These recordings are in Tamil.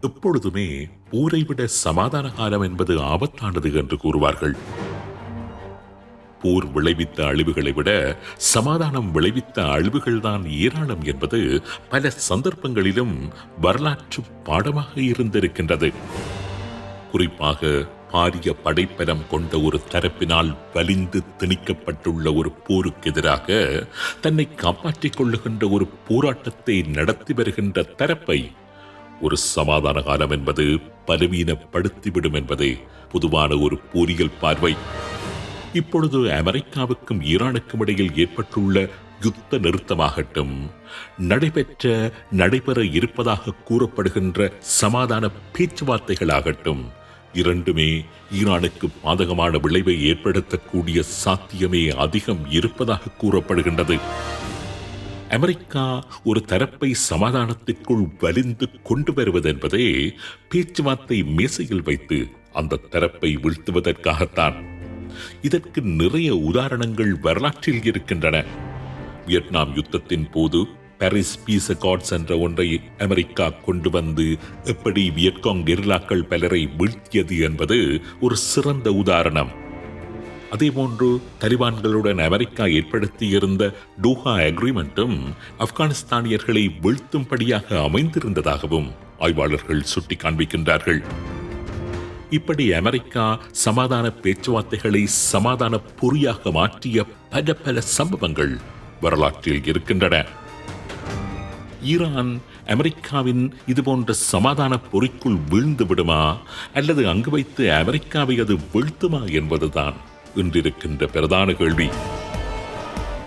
எப்பொழுதுமே போரை விட சமாதான காலம் என்பது ஆபத்தானது என்று கூறுவார்கள். போர் விளைவித்த அழிவுகளை விட சமாதானம் விளைவித்த அழிவுகள் தான் ஏராளம் என்பது பல சந்தர்ப்பங்களிலும் வரலாற்று பாடமாக இருந்திருக்கின்றது. குறிப்பாக பாரிய படைப்பலம் கொண்ட ஒரு தரப்பினால் வலிந்து திணிக்கப்பட்டுள்ள ஒரு போருக்கு எதிராக தன்னை காப்பாற்றிக் கொள்ளுகின்ற ஒரு போராட்டத்தை நடத்தி வருகின்ற தரப்பை ஒரு சமாதான காலம் என்பது பலவீனப்படுத்திவிடும் என்பதே பொதுவான ஒரு போரியல் பார்வை. இப்பொழுது அமெரிக்காவுக்கும் ஈரானுக்கும் இடையில் ஏற்பட்டுள்ள யுத்த நிறுத்தமாகட்டும், நடைபெற இருப்பதாக கூறப்படுகின்ற சமாதான பேச்சுவார்த்தைகளாகட்டும், இரண்டுமே ஈரானுக்கு பாதகமான விளைவை ஏற்படுத்தக்கூடிய சாத்தியமே அதிகம் இருப்பதாக கூறப்படுகின்றது. அமெரிக்கா ஒரு தரப்பை சமாதானத்திற்குள் வலிந்து கொண்டு வருவதென்பதே பேச்சுவார்த்தை மேசையில் வைத்து அந்த தரப்பை வீழ்த்துவதற்காகத்தான். இதற்கு நிறைய உதாரணங்கள் வரலாற்றில் இருக்கின்றன. வியட்நாம் யுத்தத்தின் போது பாரிஸ் பீஸ் அகார்ட்ஸ் என்ற ஒன்றை அமெரிக்கா கொண்டு வந்து எப்படி வியட்காங் கெரில்லாக்கள் பலரை வீழ்த்தியது என்பது ஒரு சிறந்த உதாரணம். அதேபோன்று தலிபான்களுடன் அமெரிக்கா ஏற்படுத்தியிருந்த டோஹா அக்ரிமெண்ட்டும் ஆப்கானிஸ்தானியர்களை வீழ்த்தும்படியாக அமைந்திருந்ததாகவும் ஆய்வாளர்கள் சுட்டி காண்பிக்கின்றார்கள். இப்படி அமெரிக்கா சமாதான பேச்சுவார்த்தைகளை சமாதான பொறியாக மாற்றிய பல சம்பவங்கள் வரலாற்றில் இருக்கின்றன. ஈரான் அமெரிக்காவின் இதுபோன்ற சமாதான பொறிக்குள் வீழ்ந்து விடுமா அல்லது அங்கு வைத்து அமெரிக்காவை அது வீழ்த்துமா என்பதுதான் இன்றிருக்கின்ற பிரதான கேள்வி.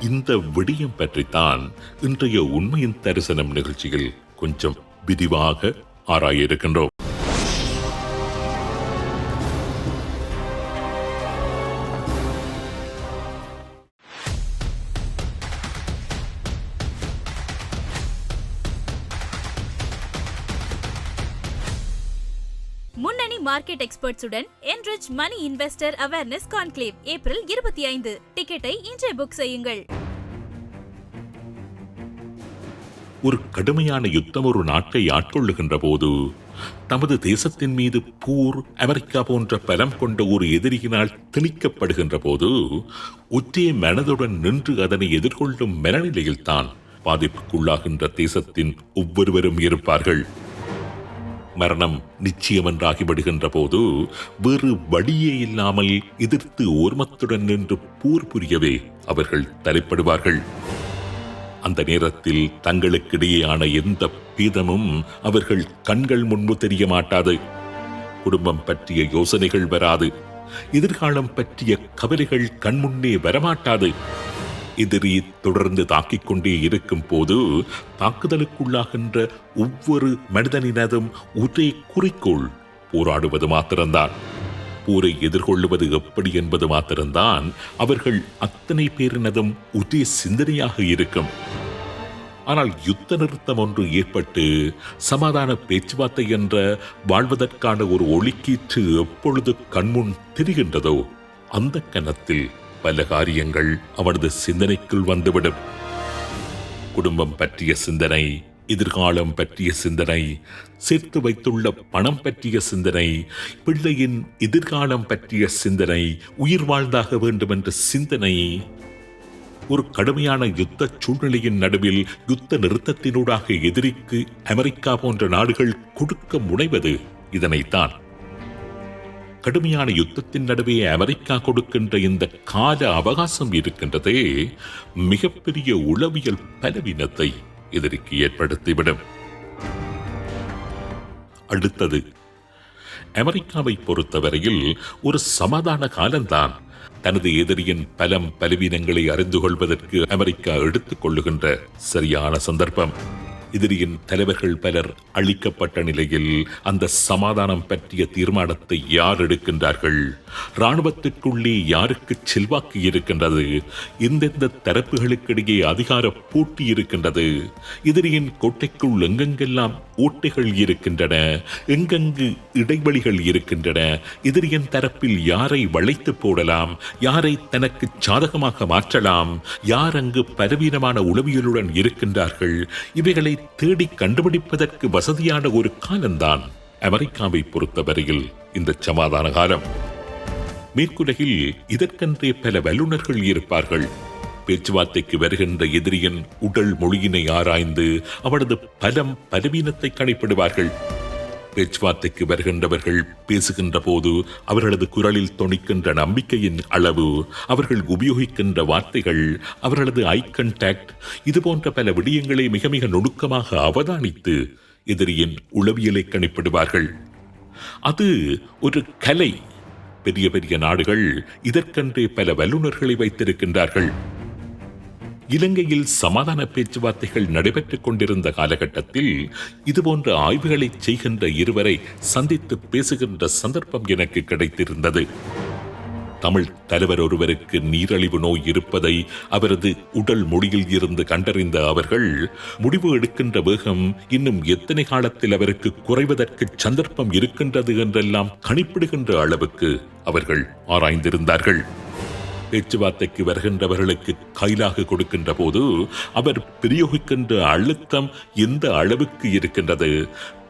இந்த விடயம் பற்றித்தான் இன்றைய உண்மையின் தரிசனம் நிகழ்ச்சியில் கொஞ்சம் விரிவாக ஆராய இருக்கின்றோம். முன்னணி market எக்ஸ்பர்ட்ஸுடன் enrich money investor awareness conclave April 25. டிக்கெட்டை இன்றே புக் செய்யுங்கள். ஒரு கடுமையான யுத்தம் ஒரு நாட்டை ஆட்கொள்ளுகின்ற போது, தமது தேசத்தின் மீது போர் அமெரிக்கா போன்ற பலம் கொண்ட ஒரு எதிரியினால் திணிக்கப்படுகின்ற போது, ஒற்றே மனதுடன் நின்று அதனை எதிர்கொள்ளும் மனநிலையில்தான் பாதிப்புக்குள்ளாகின்ற தேசத்தின் ஒவ்வொருவரும் இருப்பார்கள். மரணம் நிச்சயமென்றாகிவிடுகின்ற போது வேறு வழியே இல்லாமல் எதிர்த்து ஓர்மத்துடன் நின்று போர் புரியவே அவர்கள் தலைப்படுவார்கள். அந்த நேரத்தில் தங்களுக்கிடையேயான எந்த பேதமும் அவர்கள் கண்கள் முன்பு தெரிய மாட்டாது. குடும்பம் பற்றிய யோசனைகள் வராது. எதிர்காலம் பற்றிய கவலைகள் கண்முன்னே வரமாட்டாது. எதிரி தொடர்ந்து தாக்கிக் கொண்டே இருக்கும் போது தாக்குதலுக்குள்ளாகின்ற ஒவ்வொரு மனிதனினதும் ஒரே குறிக்கோள் போராடுவது மாத்திரம்தான். போரை எதிர்கொள்ளுவது எப்படி என்பது மாத்திரம்தான் அவர்கள் அத்தனை பேரினதும் ஒரே சிந்தனையாக இருக்கும். ஆனால் யுத்த நிறுத்தம் ஒன்று ஏற்பட்டு சமாதான பேச்சுவார்த்தை என்ற வாழ்வதற்கான ஒரு ஒளிக்கீற்று எப்பொழுது கண்முன் தெரிகின்றதோ அந்த கணத்தில் பல காரியங்கள் அவனது சிந்தனைக்குள் வந்துவிடும். குடும்பம் பற்றிய சிந்தனை, எதிர்காலம் பற்றிய சிந்தனை, சேர்த்து வைத்துள்ள பணம் பற்றிய சிந்தனை, பிள்ளையின் எதிர்காலம் பற்றிய சிந்தனை, உயிர் வாழ்ந்தாக வேண்டும் என்ற சிந்தனை. ஒரு கடுமையான யுத்த சூழ்நிலையின் நடுவில் யுத்த நிறுத்தத்தினூடாக எதிரிக்கு அமெரிக்கா போன்ற நாடுகள் கொடுக்க முனைவது இதனைத்தான். கடுமையான யுத்தத்தின் நடுவே அமெரிக்கா கொடுக்கின்ற இந்த கால அவகாசம் இருக்கின்றதே மிகப்பெரிய உளவியல் பலவீனத்தை எதிரிக்கு ஏற்படுத்திவிடும். அடுத்தது, அமெரிக்காவை பொறுத்தவரையில் ஒரு சமாதான காலம்தான் தனது எதிரியின் பலவீனங்களை அறிந்து கொள்வதற்கு அமெரிக்கா எடுத்துக் கொள்ளுகின்ற சரியான சந்தர்ப்பம். எதிரியின் தலைவர்கள் பலர் அழிக்கப்பட்ட நிலையில் அந்த சமாதானம் பற்றிய தீர்மானத்தை யார் எடுக்கின்றார்கள்? இராணுவத்திற்குள்ளே யாருக்கு செல்வாக்கு இருக்கின்றது? எந்தெந்த தரப்புகளுக்கிடையே அதிகார போட்டி இருக்கின்றது? எதிரியின் கோட்டைக்குள் எங்கெங்கெல்லாம் ஓட்டைகள் இருக்கின்றன, எங்கெங்கு இடைவெளிகள் இருக்கின்றன, எதிரியின் தரப்பில் யாரை வளைத்து போடலாம், யாரை தனக்கு சாதகமாக மாற்றலாம், யார் அங்கு பலவீனமான உளவியலுடன் இருக்கின்றார்கள், இவைகளை தேடி கண்டுபிடிப்பதற்கு வசதியான ஒரு காலம்தான் அமெரிக்காவை பொறுத்தவரையில் இந்த சமாதான காலம். மேற்குலகில் இதற்கென்றே பல வல்லுநர்கள் இருப்பார்கள். பேச்சுவார்த்தைக்கு வருகின்ற எதிரியின் உடல் மொழியினை ஆராய்ந்து அவனது பலம் பலவீனத்தை கணிப்பிடுவார்கள். பேச்சுவார்த்தைக்கு வருகின்றவர்கள் பேசுகின்ற போது அவர்களது குரலில் தொனிக்கின்ற நம்பிக்கையின் அளவு, அவர்கள் உபயோகிக்கின்ற வார்த்தைகள், அவர்களது ஐ கான்டாக்ட், இது போன்ற பல விடயங்களை மிக மிக நுணுக்கமாக அவதானித்து எதிரியின் உளவியலை கணிப்பிடுவார்கள். அது ஒரு கலை. பெரிய பெரிய நாடுகள் இதற்கென்றே பல வல்லுநர்களை வைத்திருக்கின்றார்கள். இலங்கையில் சமாதான பேச்சுவார்த்தைகள் நடைபெற்றுக் கொண்டிருந்த காலகட்டத்தில் இதுபோன்ற ஆய்வுகளை செய்கின்ற இருவரை சந்தித்து பேசுகின்ற சந்தர்ப்பம் எனக்கு கிடைத்திருந்தது. தமிழ் தலைவர் ஒருவருக்கு நீரிழிவு நோய் இருப்பதை அவரது உடல் மொழியில் இருந்து கண்டறிந்த அவர்கள் முடிவு எடுக்கின்ற வேகம் இன்னும் எத்தனை காலத்தில் அவருக்கு குறைவதற்கு சந்தர்ப்பம் இருக்கின்றது என்றெல்லாம் கணிப்பிடுகின்ற அளவுக்கு அவர்கள் ஆராய்ந்திருந்தார்கள். பேச்சுவார்த்தைக்கு வருகின்றவர்களுக்கு கைலாக கொடுக்கின்ற போது அவர் பிரயோகிக்கின்ற அழுத்தம் எந்த அளவுக்கு இருக்கின்றது,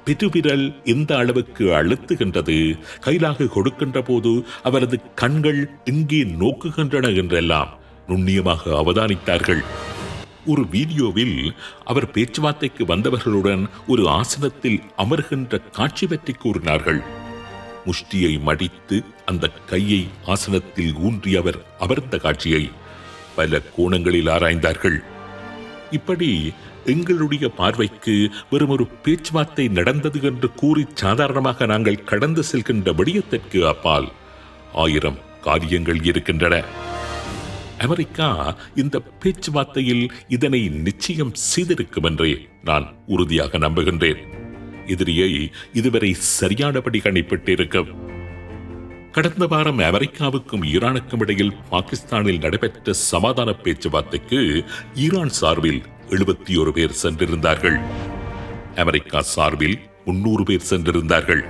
பெருவிரல் எந்த அளவுக்கு அழுத்துகின்றது, கைலாக கொடுக்கின்ற போது அவரது கண்கள் எங்கே நோக்குகின்றன என்றெல்லாம் நுண்ணியமாக அவதானித்தார்கள். ஒரு வீடியோவில் அவர் பேச்சுவார்த்தைக்கு வந்தவர்களுடன் ஒரு ஆசனத்தில் அமர்கின்ற காட்சி பற்றி கூறினார்கள். முஷ்டியை மடித்து அந்த கையை ஆசனத்தில் ஊன்றி அவர் அமர்ந்த காட்சியை பல கோணங்களில் ஆராய்ந்தார்கள். இப்படி எங்களுடைய பார்வைக்கு வெறும் ஒரு பேச்சுவார்த்தை நடந்தது என்று கூறி சாதாரணமாக நாங்கள் கடந்து செல்கின்ற விடயத்திற்கு அப்பால் 1000 காரியங்கள் இருக்கின்றன. அமெரிக்கா இந்த பேச்சுவார்த்தையில் இதனை நிச்சயம் செய்திருக்கும் என்றே நான் உறுதியாக நம்புகின்றேன். எதிரியை இதுவரை சரியானபடி கணிப்பிட்டிருக்கும். கடந்த வாரம் அமெரிக்காவுக்கும் ஈரானுக்கும் இடையில் பாகிஸ்தானில் நடைபெற்ற சமாதான பேச்சுவார்த்தைக்கு ஈரான் சார்பில் 71 பேர் சென்றிருந்தார்கள். அமெரிக்கா சார்பில் 300 பேர் சென்றிருந்தார்கள்.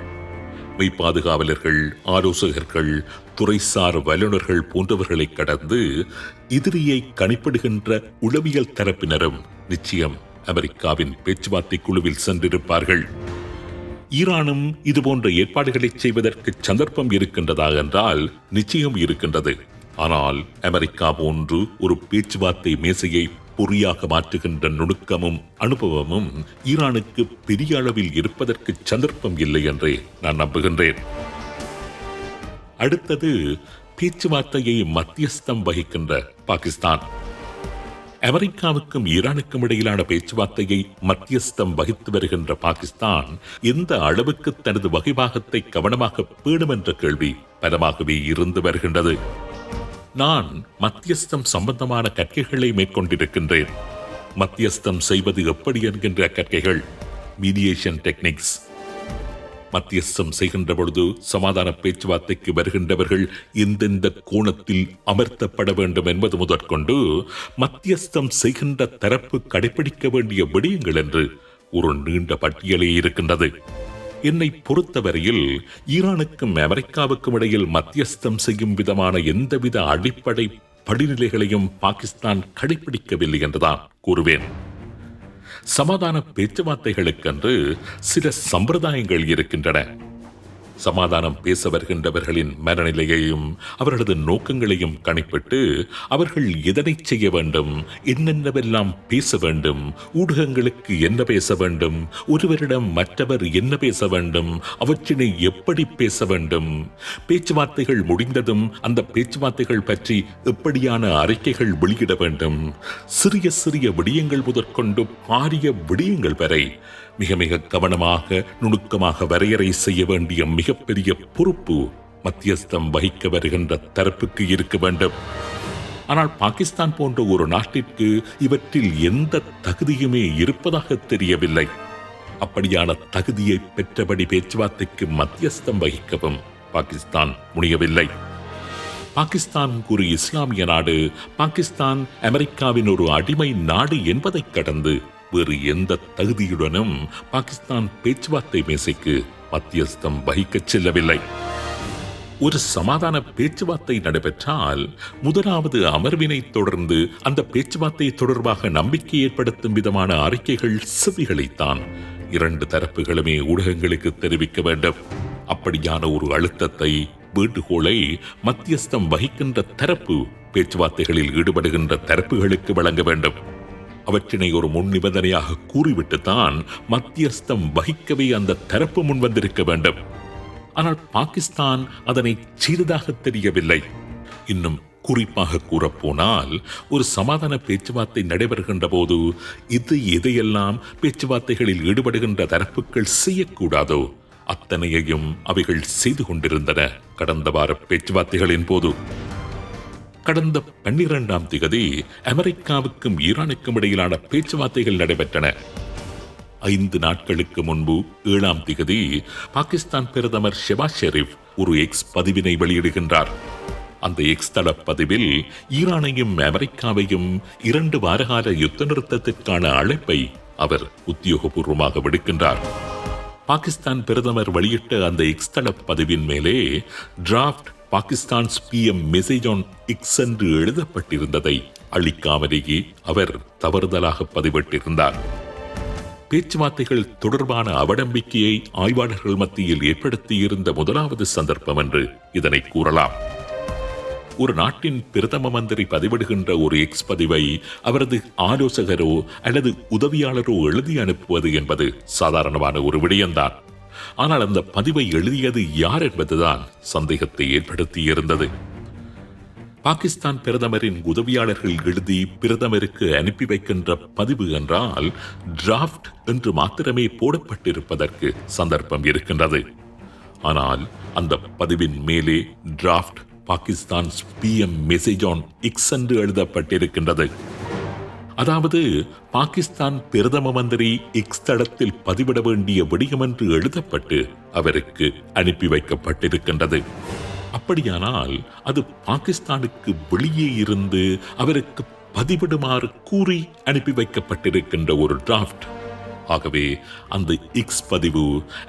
மெய்ப்பாதுகாவலர்கள், ஆலோசகர்கள், துறைசார் வல்லுநர்கள் போன்றவர்களை கடந்து எதிரியை கணிப்பிடுகின்ற உளவியல் தரப்பினரும் நிச்சயம் அமெரிக்காவின் பேச்சுவார்த்தை குழுவில் சென்றிருப்பார்கள். ஈரானும் இதுபோன்ற ஏற்பாடுகளை செய்வதற்கு சந்தர்ப்பம் இருக்கின்றதா என்றால் நிச்சயம் இருக்கின்றது. ஆனால் அமெரிக்கா போன்று ஒரு பேச்சுவார்த்தை மேசையை பொறியாக மாற்றுகின்ற நுணுக்கமும் அனுபவமும் ஈரானுக்கு பெரிய அளவில் இருப்பதற்கு சந்தர்ப்பம் இல்லை என்றே நான் நம்புகின்றேன். அடுத்தது பேச்சுவார்த்தையை மத்தியஸ்தம் வகிக்கின்ற பாகிஸ்தான். அமெரிக்காவுக்கும் ஈரானுக்கும் இடையிலான பேச்சுவார்த்தையை மத்தியஸ்தம் வகித்து வருகின்ற பாகிஸ்தான் எந்த அளவுக்கு தனது வகைபாகத்தை கவனமாக பேணும் என்ற கேள்வி பலமாகவே இருந்து வருகின்றது. நான் மத்தியஸ்தம் சம்பந்தமான கற்கைகளை மேற்கொண்டிருக்கின்றேன். மத்தியஸ்தம் செய்வது எப்படி என்கின்ற கற்கைகள், மீடியேஷன் டெக்னிக்ஸ். மத்தியஸ்தம் செய்கின்ற பொழுது சமாதான பேச்சுவார்த்தைக்கு வருகின்றவர்கள் எந்தெந்த கோணத்தில் அமர்த்தப்பட வேண்டும் என்பது முதற்கொண்டு மத்தியஸ்தம் செய்கின்ற தரப்பு கடைபிடிக்க வேண்டிய விடயங்கள் என்று ஒரு நீண்ட பட்டியலே இருக்கின்றது. என்னை பொறுத்தவரையில் ஈரானுக்கும் அமெரிக்காவுக்கும் இடையில் மத்தியஸ்தம் செய்யும் விதமான எந்தவித அடிப்படை படிநிலைகளையும் பாகிஸ்தான் கடைபிடிக்கவில்லை என்றுதான் கூறுவேன். சமாதான பேச்சுவார்த்தைகளுக்கென்று சில சம்பிரதாயங்கள் இருக்கின்றன. சமாதானம் பேச வருகின்றவர்களின் மனநிலையையும் அவர்களது நோக்கங்களையும் கணிப்பிட்டு அவர்கள் எதனை செய்ய வேண்டும், என்னென்னவெல்லாம் பேச வேண்டும், ஊடகங்களுக்கு என்ன பேச வேண்டும், ஒருவரிடம் மற்றவர் என்ன பேச வேண்டும், அவற்றினை எப்படி பேச வேண்டும், பேச்சுவார்த்தைகள் முடிந்ததும் அந்த பேச்சுவார்த்தைகள் பற்றி எப்படியான அறிக்கைகள் வெளியிட வேண்டும், சிறிய சிறிய விடயங்கள் முதற்கொண்டு பாரிய விடயங்கள் வரை மிக மிக கவனமாக நுணுக்கமாக வரையறை செய்ய வேண்டிய மிகப்பெரிய பொறுப்பு மத்தியஸ்தம் வகிக்க வருகின்ற தரப்புக்கு இருக்க வேண்டும். ஆனால் பாகிஸ்தான் போன்ற ஒரு நாட்டிற்கு இவற்றில் எந்த தகுதியுமே இருப்பதாக தெரியவில்லை. அப்படியான தகுதியை பெற்றபடி பேச்சுவார்த்தைக்கு மத்தியஸ்தம் வகிக்கவும் பாகிஸ்தான் முனையவில்லை. பாகிஸ்தான் ஒரு இஸ்லாமிய நாடு, பாகிஸ்தான் அமெரிக்காவின் ஒரு அடிமை நாடு என்பதை கடந்து வேறு எந்த தகுதியுடனும் பாகிஸ்தான் பேச்சுவார்த்தை மேசைக்கு மத்தியஸ்தம் வகிக்கச் செல்லவில்லை. ஒரு சமாதான பேச்சுவார்த்தை நடைபெற்றால் முதலாவது அமர்வினை தொடர்ந்து அந்த பேச்சுவார்த்தை தொடர்பாக நம்பிக்கை ஏற்படுத்தும் விதமான அறிக்கைகள் செவிகளைத்தான் இரண்டு தரப்புகளுமே ஊடகங்களுக்கு தெரிவிக்க வேண்டும். அப்படியான ஒரு அழுத்தத்தை, வேண்டுகோளை மத்தியஸ்தம் வகிக்கின்ற தரப்பு பேச்சுவார்த்தைகளில் ஈடுபடுகின்ற தரப்புகளுக்கு வழங்க வேண்டும். அவற்றினை ஒரு முன் நிபந்தனையாக கூறிவிட்டுத்தான் மத்தியஸ்தம் வகிக்கவே அந்த தரப்பு முன்வந்திருக்க வேண்டும். ஆனால் பாகிஸ்தான் அதனை செய்ததாக தெரியவில்லை. இன்னும் குறிப்பாக கூறப்போனால், ஒரு சமாதான பேச்சுவார்த்தை நடைபெறுகின்ற போது எதையெல்லாம் பேச்சுவார்த்தைகளில் ஈடுபடுகின்ற தரப்புகள் செய்யக்கூடாதோ அத்தனையையும் அவைகள் செய்து கொண்டிருந்தன. கடந்த வார பேச்சுவார்த்தைகளின் போது கடந்த 12ஆம் திகதி அமெரிக்காவுக்கும் ஈரானுக்கும் இடையிலான பேச்சுவார்த்தைகள் நடைபெற்றன. 5 நாட்களுக்கு முன்பு 7ஆம் திகதி பாகிஸ்தான் பிரதமர் ஷெபாஸ் ஷெரீப் ஒரு எக்ஸ் பதிவினை வெளியிடுகின்றார். அந்த எக்ஸ் தள பதிவில் ஈரானையும் அமெரிக்காவையும் 2 வாரகால யுத்த நிறுத்தத்திற்கான அழைப்பை அவர் உத்தியோகபூர்வமாக விடுக்கின்றார். பாகிஸ்தான் பிரதமர் வெளியிட்ட அந்த எக்ஸ் தள பதிவின் மேலே draft Pakistan's PM message on X என்று எழுதப்பட்டிருந்ததை அளிக்காமலேயே அவர் தவறுதலாக பதிவிட்டிருந்தார். பேச்சுவார்த்தைகள் தொடர்பான அவநம்பிக்கையை ஆய்வாளர்கள் மத்தியில் ஏற்படுத்தியிருந்த முதலாவது சந்தர்ப்பம் என்று இதனை கூறலாம். ஒரு நாட்டின் பிரதம மந்திரி பதிவிடுகின்ற ஒரு எக்ஸ் பதிவை அவரது ஆலோசகரோ அல்லது உதவியாளரோ எழுதி அனுப்புவது என்பது சாதாரணமான ஒரு விடயம்தான். ஆனால் அந்த பதிவை எழுதியது யார் என்பதுதான் சந்தேகத்தை ஏற்படுத்தியிருந்தது. பாகிஸ்தான் பிரதமரின் உதவியாளர்கள் எழுதி பிரதமருக்கு அனுப்பி வைக்கின்ற பதிவு என்றால் டிராஃப்ட் என்று மாத்திரமே போடப்பட்டிருப்பதற்கு சந்தர்ப்பம் இருக்கின்றது. ஆனால் அந்த பதிவின் மேலே draft Pakistan's PM message on X என்று எழுதப்பட்டிருக்கின்றது. அதாவது பாகிஸ்தான் பிரதம மந்திரி எக்ஸ் தளத்தில் பதிவிட வேண்டிய விடயம் என்று எழுதப்பட்டு அவருக்கு அனுப்பி வைக்கப்பட்டிருக்கின்றது. அப்படியானால் அது பாகிஸ்தானுக்கு வெளியே இருந்து அவருக்கு பதிவிடுமாறு கூறி அனுப்பி வைக்கப்பட்டிருக்கின்ற ஒரு டிராஃப்ட். ஆகவே அந்த எக்ஸ் பதிவு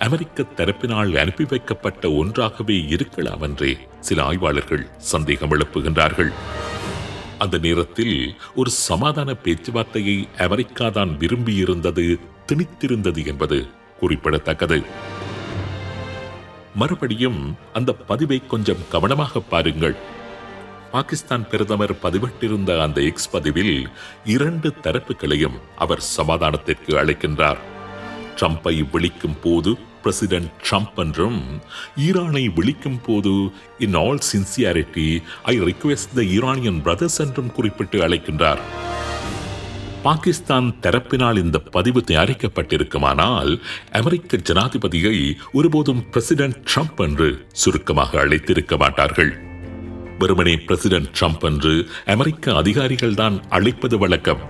அமெரிக்க தரப்பினால் அனுப்பி வைக்கப்பட்ட ஒன்றாகவே இருக்கலாம் என்றே சில ஆய்வாளர்கள் சந்தேகம் எழுப்புகின்றார்கள். அந்த நேரத்தில் ஒரு சமாதான பேச்சுவார்த்தையை அமெரிக்கா தான் விரும்பியிருந்தது, திணித்திருந்தது என்பது குறிப்பிடத்தக்கது. மறுபடியும் அந்த பதிவை கொஞ்சம் கவனமாக பாருங்கள். பாகிஸ்தான் பிரதமர் பதிவிட்டிருந்த அந்த எக்ஸ் பதிவில் 2 தரப்புகளையும் அவர் சமாதானத்திற்கு அழைக்கின்றார். ட்ரம்பை விழிக்கும் போது பிரசிடென்ட் ட்ரம்ப் என்றும், ஈரானை விழிக்கும் போது in all sincerity I request the Iranian brothers என்றும் குறிப்பிட்டு அழைக்கின்றார். பாகிஸ்தான் தரப்பினால் இந்த பதிவு தயாரிக்கப்பட்டிருக்குமானால் அமெரிக்க ஜனாதிபதியை ஒருபோதும் பிரசிடென்ட் ட்ரம்ப் என்று சுருக்கமாக அழைத்திருக்க மாட்டார்கள். வெறுமனே பிரசிடென்ட் ட்ரம்ப் என்று அமெரிக்க அதிகாரிகள் தான் அழைப்பது வழக்கம்.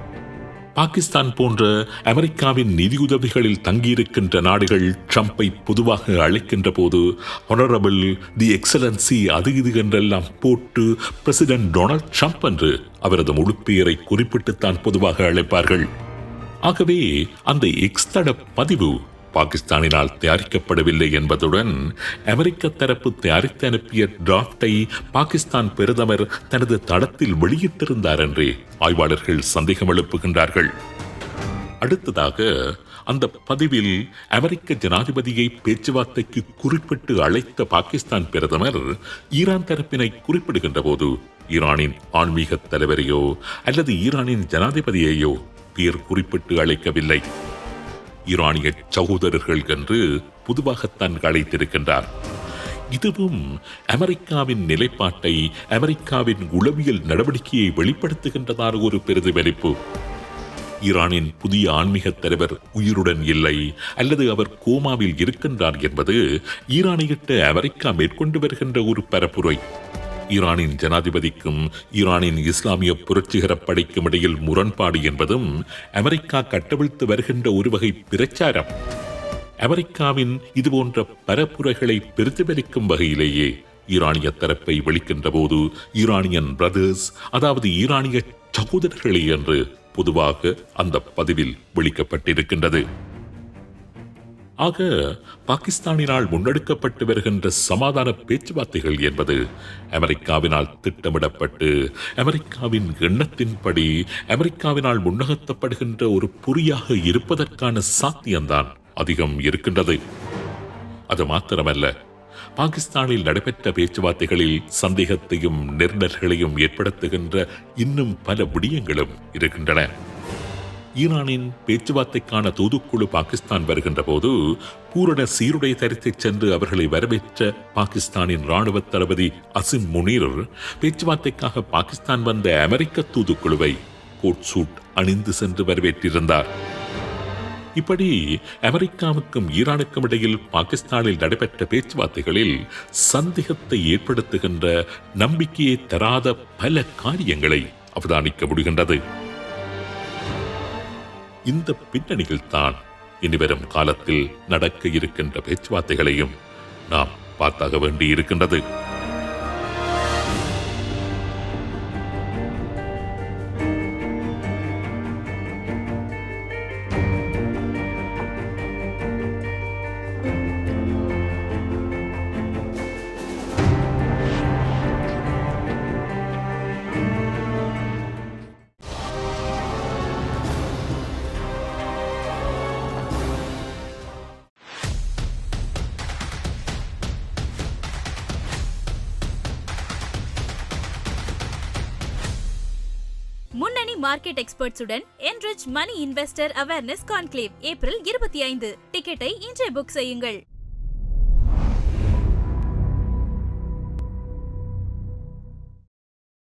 பாகிஸ்தான் போன்ற அமெரிக்காவின் நிதியுதவிகளில் தங்கியிருக்கின்ற நாடுகள் ட்ரம்பை பொதுவாக அழைக்கின்ற போது ஹானரபிள், தி எக்ஸலன்சி, அது இது என்றெல்லாம் போட்டு பிரசிடென்ட் டொனால்ட் ட்ரம்ப் என்று அவரது முழு பெயரை குறிப்பிட்டுத்தான் பொதுவாக அழைப்பார்கள். ஆகவே அந்த எக்ஸ் தள பதிவு பாகிஸ்தானினால் தயாரிக்கப்படவில்லை என்பதுடன் அமெரிக்க தரப்பு தயாரித்து அனுப்பிய டிராஃப்டை பாகிஸ்தான் பிரதமர் தனது தளத்தில் வெளியிட்டிருந்தார் என்றே ஆய்வாளர்கள் சந்தேகம் எழுப்புகின்றார்கள். அடுத்ததாக அந்த பதிவில் அமெரிக்க ஜனாதிபதியை பேச்சுவார்த்தைக்கு குறிப்பிட்டு அழைத்த பாகிஸ்தான் பிரதமர் ஈரான் தரப்பினை குறிப்பிடுகின்ற போது ஈரானின் ஆன்மீக தலைவரையோ அல்லது ஈரானின் ஜனாதிபதியையோ பெயர் குறிப்பிட்டு அழைக்கவில்லை. ஈரானிய சகோதரர்கள் என்று பொதுவாகத்தான் அழைத்திருக்கின்றார். இதுவும் அமெரிக்காவின் நிலைப்பாட்டை, அமெரிக்காவின் உளவியல் நடவடிக்கையை வெளிப்படுத்துகின்றதான ஒரு பிரதிபலிப்பு. ஈரானின் புதிய ஆன்மீக தலைவர் உயிருடன் இல்லை அல்லது அவர் கோமாவில் இருக்கின்றார் என்பது ஈரானியிட்ட அமெரிக்கா மேற்கொண்டு வருகின்ற ஒரு பரப்புரை. ஈரானின் ஜனாதிபதிக்கும் ஈரானின் இஸ்லாமிய புரட்சிகர படைக்கும் இடையில் முரண்பாடு என்பதும் அமெரிக்கா கட்டவிழ்த்து வருகின்ற ஒரு வகை பிரச்சாரம். அமெரிக்காவின் இதுபோன்ற பரப்புரைகளை பிரதிபலிக்கும் வகையிலேயே ஈரானிய தரப்பை வெளிக்கின்ற போது ஈரானியன் பிரதர்ஸ், அதாவது ஈரானிய சகோதரர்களே என்று பொதுவாக அந்த பதிவில் வெளிக்கப்பட்டிருக்கின்றது. ஆக பாகிஸ்தானினால் முன்னெடுக்கப்பட்டு வருகின்ற சமாதான பேச்சுவார்த்தைகள் என்பது அமெரிக்காவினால் திட்டமிடப்பட்டு அமெரிக்காவின் எண்ணத்தின்படி அமெரிக்காவினால் முன்னகர்த்தப்படுகின்ற ஒரு பொறியாக இருப்பதற்கான சாத்தியம்தான் அதிகம் இருக்கின்றது. அது மாத்திரமல்ல, பாகிஸ்தானில் நடைபெற்ற பேச்சுவார்த்தைகளில் சந்தேகத்தையும் நெருடல்களையும் ஏற்படுத்துகின்ற இன்னும் பல விடயங்களும் இருக்கின்றன. ஈரானின் பேச்சுவார்த்தைக்கான தூதுக்குழு பாகிஸ்தான் வருகின்ற போது பூரண சீருடை தரித்துச் சென்று அவர்களை வரவேற்ற பாகிஸ்தானின் ராணுவ தளபதி அசிம் முனீர் பேச்சுவார்த்தைக்காக பாகிஸ்தான் வந்த அமெரிக்க தூதுக்குழுவை கோட் சூட் அணிந்து சென்று வரவேற்றிருந்தார். இப்படி அமெரிக்காவுக்கும் ஈரானுக்கும் இடையில் பாகிஸ்தானில் நடைபெற்ற பேச்சுவார்த்தைகளில் சந்தேகத்தை ஏற்படுத்துகின்ற, நம்பிக்கையை தராத பல காரியங்களை அவதானிக்க முடிகின்றது. இந்த பின்னணியில் தான் இனிவரும் காலத்தில் நடக்க இருக்கின்ற பேச்சுவார்த்தைகளையும் நாம் பார்த்தாக வேண்டியிருக்கின்றது. முன்னணி market எக்ஸ்பர்ட்ஸுடன் enrich money investor awareness conclave April 25. டிக்கெட்டை இன்றே புக் செய்யுங்கள்.